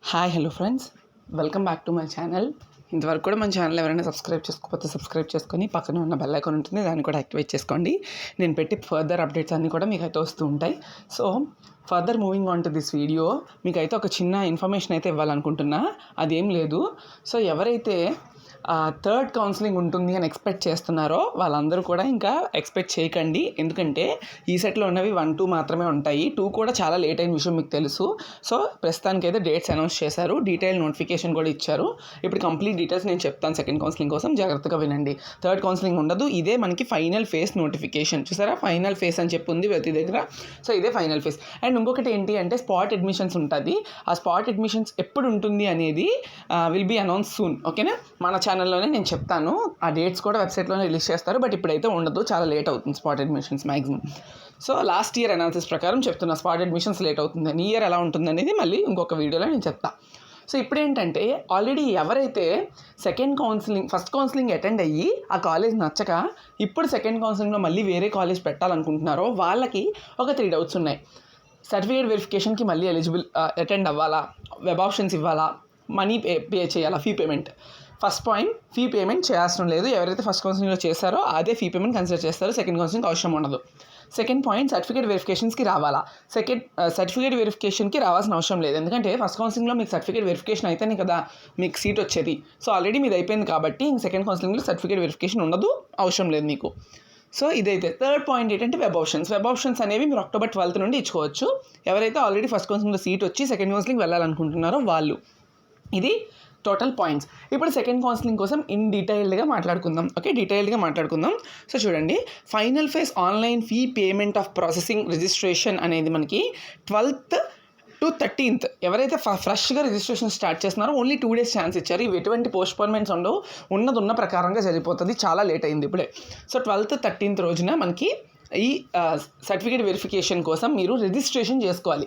Hi hello friends, welcome back to my channel. ఇంతవరకు కూడా మన ఛానల్ ఎవరైనా సబ్స్క్రైబ్ చేసుకోకపోతే సబ్స్క్రైబ్ చేసుకొని పక్కన ఉన్న బెల్ ఐకాన్ ఉంటుంది, దాన్ని కూడా యాక్టివేట్ చేసుకోండి. నేను పెట్టి ఫర్దర్ అప్డేట్స్ అన్నీ కూడా మీకు అయితే వస్తూ ఉంటాయి. So further moving on to this video, మీకైతే ఒక చిన్న ఇన్ఫర్మేషన్ అయితే ఇవ్వాలనుకుంటున్నా. అదేం లేదు, సో ఎవరైతే థర్డ్ కౌన్సిలింగ్ ఉంటుంది అని ఎక్స్పెక్ట్ చేస్తున్నారో వాళ్ళందరూ కూడా ఇంకా ఎక్స్పెక్ట్ చేయకండి. ఎందుకంటే ఈ సెట్లో ఉన్నవి 1, 2 మాత్రమే ఉంటాయి. 2 కూడా చాలా లేట్ అయిన విషయం మీకు తెలుసు. సో ప్రస్తుతానికైతే డేట్స్ అనౌన్స్ చేశారు, డీటెయిల్ నోటిఫికేషన్ కూడా ఇచ్చారు. ఇప్పుడు కంప్లీట్ డీటెయిల్స్ నేను చెప్తాను. సెకండ్ కౌన్సిలింగ్ కోసం జాగ్రత్తగా వినండి. థర్డ్ కౌన్సిలింగ్ ఉండదు, ఇదే మనకి ఫైనల్ ఫేస్ నోటిఫికేషన్. చూసారా, ఫైనల్ ఫేస్ అని చెప్పి ఉంది ప్రతి దగ్గర. సో ఇదే ఫైనల్ ఫేస్. అండ్ ఇంకొకటి ఏంటి అంటే స్పాట్ అడ్మిషన్స్ ఉంటుంది. ఆ స్పాట్ అడ్మిషన్స్ ఎప్పుడు ఉంటుంది అనేది విల్ బీ అనౌన్స్ సూన్. ఓకేనా, మన ఛానల్లోనే నేను చెప్తాను. ఆ డేట్స్ కూడా వెబ్సైట్లోనే రిలీజ్ చేస్తారు, బట్ ఇప్పుడైతే ఉండదు, చాలా లేట్ అవుతుంది spot admissions maximum. So last year analysis ప్రకారం చెప్తున్నా, స్పాట్ అడ్మిషన్స్ లేట్ అవుతుంది. ఈ ఇయర్ ఎలా ఉంటుంది అనేది మళ్ళీ ఇంకొక వీడియోలో నేను చెప్తాను. సో ఇప్పుడు ఏంటంటే ఆల్రెడీ ఎవరైతే ఫస్ట్ కౌన్సిలింగ్ అటెండ్ అయ్యి ఆ కాలేజ్ నచ్చక ఇప్పుడు సెకండ్ కౌన్సిలింగ్లో మళ్ళీ వేరే కాలేజ్ పెట్టాలనుకుంటున్నారో వాళ్ళకి ఒక 3 డౌట్స్ ఉన్నాయి. సర్టిఫికేట్ వెరిఫికేషన్కి మళ్ళీ ఎలిజిబుల్ అటెండ్ అవ్వాలా, వెబ్ ఆప్షన్స్ ఇవ్వాలా, మనీ పే చేయాలా, fee payment. First point, fee payment చేయాల్సిన లేదు. ఎవరైతే ఫస్ట్ కౌన్సిలింగ్లో చేశారో అదే ఫీ పేమెంట్ కన్సిడర్ చేస్తారు, సెకండ్ కౌన్సిలింగ్ అవసరం ఉండదు. సెకండ్ పాయింట్, సర్టిఫికేట్ వెరిఫికేషన్స్కి రావాలా. సర్టిఫికేట్ వెరిఫికేషన్కి రావాల్సిన అవసరం లేదు, ఎందుకంటే ఫస్ట్ కౌన్సిలింగ్లో మీకు సర్టిఫికేట్ వెరిఫికేషన్ అయితేనే కదా మీకు సీట్ వచ్చేది. సో ఆల్రెడీ మీది అయిపోయింది కాబట్టి ఇంక సెకండ్ కౌన్సిలింగ్లో సర్టిఫికేట్ వెరిఫికేషన్ ఉండదు, అవసరం లేదు మీకు. సో ఇదైతే. థర్డ్ పాయింట్ ఏంటంటే వెబ్ ఆప్షన్స్ అనేవి మీరు October 12 నుండి ఇచ్చుకోవచ్చు. ఎవరైతే ఆల్రెడీ ఫస్ట్ కౌన్సిలింగ్లో సీట్ వచ్చి సెకండ్ కౌన్సిలింగ్ వెళ్ళాలనుకుంటున్నారో వాళ్ళు. ఇది టోటల్ పాయింట్స్. ఇప్పుడు సెకండ్ కౌన్సిలింగ్ కోసం డీటెయిల్డ్గా మాట్లాడుకుందాం. సో చూడండి, final phase online fee payment of processing registration అనేది మనకి 12th to 13th. ఎవరైతే ఫ్రెష్గా రిజిస్ట్రేషన్ స్టార్ట్ చేస్తున్నారో ఓన్లీ 2 days ఛాన్స్ ఇచ్చారు. ఇవి ఎటువంటి పోస్ట్పోన్మెంట్స్ ఉండవు, ఉన్న ప్రకారంగా జరిగిపోతుంది. చాలా లేట్ అయింది ఇప్పుడే. సో 12th, 13th రోజున మనకి ఈ సర్టిఫికేట్ వెరిఫికేషన్ కోసం మీరు రిజిస్ట్రేషన్ చేసుకోవాలి.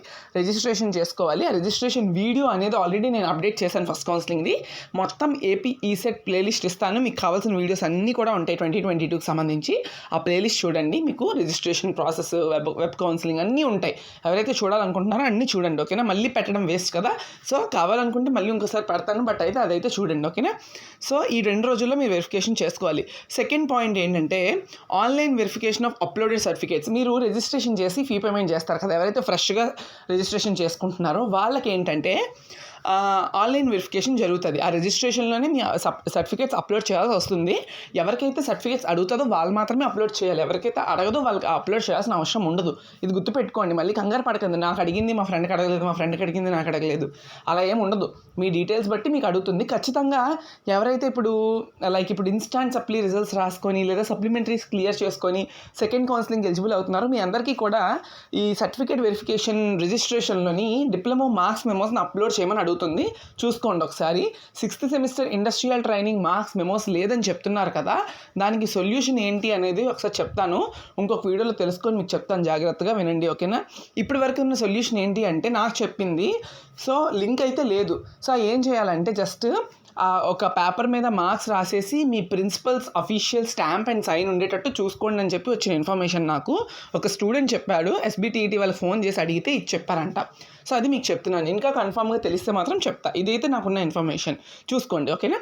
ఆ రిజిస్ట్రేషన్ వీడియో అనేది ఆల్రెడీ నేను అప్డేట్ చేశాను ఫస్ట్ కౌన్సిలింగ్ది. మొత్తం ఏపీ ecet ప్లేలిస్ట్ ఇస్తాను, మీకు కావాల్సిన వీడియోస్ అన్నీ కూడా ఉంటాయి 2022కి సంబంధించి. ఆ ప్లేలిస్ట్ చూడండి, మీకు రిజిస్ట్రేషన్ ప్రాసెస్, వెబ్ కౌన్సిలింగ్ అన్నీ ఉంటాయి. ఎవరైతే చూడాలనుకుంటున్నారో అన్నీ చూడండి, ఓకేనా. మళ్ళీ పెట్టడం వేస్ట్ కదా, సో కావాలనుకుంటే మళ్ళీ ఇంకోసారి పెడతాను, బట్ అదైతే చూడండి, ఓకేనా. సో ఈ 2 రోజుల్లో మీరు వెరిఫికేషన్ చేసుకోవాలి. సెకండ్ పాయింట్ ఏంటంటే online verification of uploaded certificates. మీరు రిజిస్ట్రేషన్ చేసి ఫీ పేమెంట్ చేస్తారు కదా, ఎవరైతే ఫ్రెష్గా రిజిస్ట్రేషన్ చేసుకుంటున్నారో వాళ్ళకి ఏంటంటే ఆన్లైన్ వెరిఫికేషన్ జరుగుతుంది. ఆ రిజిస్ట్రేషన్లోనే మీ సర్టిఫికేట్స్ అప్లోడ్ చేయాల్సి వస్తుంది. ఎవరికైతే సర్టిఫికేట్స్ అడుగుతుందో వాళ్ళు మాత్రమే అప్లోడ్ చేయాలి, ఎవరికైతే అడగదో వాళ్ళకి అప్లోడ్ చేయాల్సిన అవసరం ఉండదు. ఇది గుర్తుపెట్టుకోండి, మళ్ళీ కంగారు పడకండి. నాకు అడిగింది మా ఫ్రెండ్కి అడగలేదు, మా ఫ్రెండ్కి అడిగింది నాకు అడగలేదు, అలా ఏం ఉండదు. మీ డీటెయిల్స్ బట్టి మీకు అడుగుతుంది. ఖచ్చితంగా ఎవరైతే ఇప్పుడు ఇన్స్టాంట్ సప్లీ రిజల్ట్స్ రాసుకొని లేదా సప్లిమెంటరీస్ క్లియర్ చేసుకొని సెకండ్ కౌన్సిలింగ్ ఎలిజిబుల్ అవుతున్నారో మీ అందరికీ కూడా ఈ సర్టిఫికేట్ వెరిఫికేషన్ రిజిస్ట్రేషన్లోని డిప్లొమా మార్క్స్ మెమోస్ని అప్లోడ్ చేయమని అడుగుతుంది. చూసుకోండి ఒకసారి. 6th semester industrial training marks memos లేదని చెప్తున్నారు కదా, దానికి సొల్యూషన్ ఏంటి అనేది ఒకసారి చెప్తాను, ఇంకొక వీడియోలో తెలుసుకొని మీకు చెప్తాను, జాగ్రత్తగా వినండి, ఓకేనా. ఇప్పటి వరకు ఉన్న సొల్యూషన్ ఏంటి అంటే నాకు చెప్పింది. సో లింక్ అయితే లేదు. సో ఏం చేయాలంటే జస్ట్ ఒక పేపర్ మీద మార్క్స్ రాసేసి మీ principals official stamp and sign ఉండేటట్టు చూసుకోండి అని చెప్పి వచ్చిన ఇన్ఫర్మేషన్ నాకు ఒక స్టూడెంట్ చెప్పాడు. SBTET వాళ్ళు ఫోన్ చేసి అడిగితే ఇది చెప్పారంట. సో అది మీకు చెప్తున్నాను, ఇంకా కన్ఫామ్గా తెలిస్తే మాత్రం చెప్తా. ఇదైతే నాకున్న ఇన్ఫర్మేషన్, చూసుకోండి, ఓకేనా.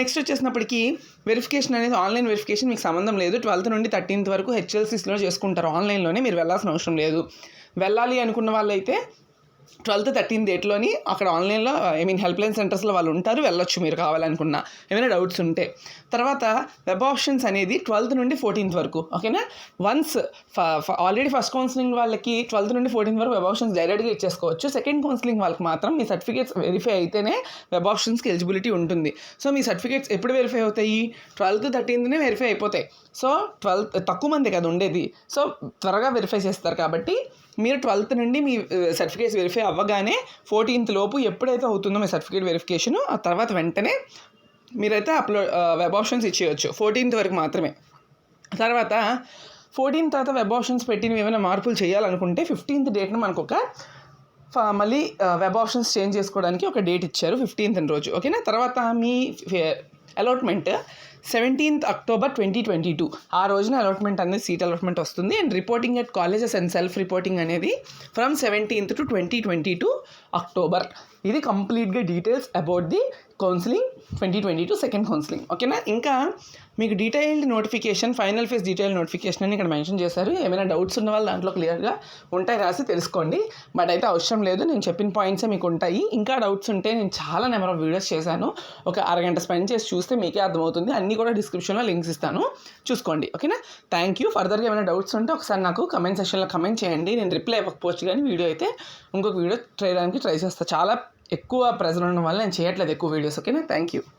నెక్స్ట్ వచ్చేసినప్పటికీ వెరిఫికేషన్ అనేది ఆన్లైన్ వెరిఫికేషన్ మీకు సంబంధం లేదు. 12th నుండి 13th వరకు HLCస్లో చేసుకుంటారు, ఆన్లైన్లోనే, మీరు వెళ్ళాల్సిన అవసరం లేదు. వెళ్ళాలి అనుకున్న వాళ్ళైతే 12th, 13th డేట్లోని అక్కడ ఆన్లైన్లో హెల్ప్ లైన్ సెంటర్స్లో వాళ్ళు ఉంటారు, వెళ్ళొచ్చు మీరు కావాలనుకున్నా, ఏమైనా డౌట్స్ ఉంటే. తర్వాత వెబ్ ఆప్షన్స్ అనేది 12th నుండి 14th వరకు, ఓకేనా. వన్స్ ఆల్రెడీ ఫస్ట్ కౌన్సిలింగ్ వాళ్ళకి 12th నుండి 14th వరకు వెబ్ ఆప్షన్స్ డైరెక్ట్గా ఇచ్చేసుకోవచ్చు. సెకండ్ కౌన్సిలింగ్ వాళ్ళకి మాత్రం మీ సర్టిఫికేట్స్ వెరిఫై అయితేనే వెబ్ ఆప్షన్స్కి ఎలిజిబిలిటీ ఉంటుంది. సో మీ సర్టిఫికేట్స్ ఎప్పుడు వెరిఫై అవుతాయి? 12th, 13th వెరిఫై అయిపోతాయి. సో 12 తక్కువ మంది కదా ఉండేది, సో త్వరగా వెరిఫై చేస్తారు కాబట్టి మీరు 12th నుండి మీ సర్టిఫికేట్స్ వెరిఫై అవ్వగానే 14th లోపు ఎప్పుడైతే అవుతుందో మీ సర్టిఫికేట్ వెరిఫికేషన్, ఆ తర్వాత వెంటనే మీరైతే వెబ్ ఆప్షన్స్ ఇచ్చేయచ్చు. 14th వరకు మాత్రమే. తర్వాత 14th తర్వాత వెబ్ ఆప్షన్స్ పెట్టినవి ఏమైనా మార్పులు చేయాలనుకుంటే 15th డేట్ను మనకు మళ్ళీ వెబ్ ఆప్షన్స్ చేంజ్ చేసుకోవడానికి ఒక డేట్ ఇచ్చారు, 15th రోజు, ఓకేనా. తర్వాత మీ అలాట్మెంట్ 17th October 2022 ఆ రోజున అలాట్మెంట్ అనేది సీట్ అలాట్మెంట్ వస్తుంది. And reporting at colleges and self reporting అనేది ఫ్రమ్ 17th to 2022 October. ఇది కంప్లీట్గా details about the counselling 2022 second counselling. ఓకేనా? ఇంకా మీకు detailed notification, final phase detail notification అని ఇక్కడ మెన్షన్ చేశారు. ఏమైనా డౌట్స్ ఉన్న వాళ్ళు దాంట్లో క్లియర్గా ఉంటాయి, రాసి తెలుసుకోండి. బట్ అయితే అవసరం లేదు, నేను చెప్పిన పాయింట్సే మీకు ఉంటాయి. ఇంకా డౌట్స్ ఉంటే నేను చాలా నెంబర్ ఆఫ్ వీడియోస్ చేశాను. ఒక అరగంట స్పెండ్ చేసి చూస్తే మీకే అర్థమవుతుంది. అన్నీ కూడా డిస్క్రిప్షన్లో లింక్స్ ఇస్తాను, చూసుకోండి. ఓకేనా? Thank you. ఫర్దర్గా ఏమైనా డౌట్స్ ఉంటే ఒకసారి నాకు కమెంట్ సెక్షన్లో కమెంట్ చేయండి. నేను రిప్లై ఇవ్వకపోవచ్చు, కానీ వీడియో అయితే ఇంకొక వీడియో చేయడానికి ట్రై చేస్తాను. చాలా ఎక్కువ ప్రెజర్ ఉండడం వల్ల నేను చేయట్లేదు ఎక్కువ వీడియోస్. ఓకేనా? Thank you.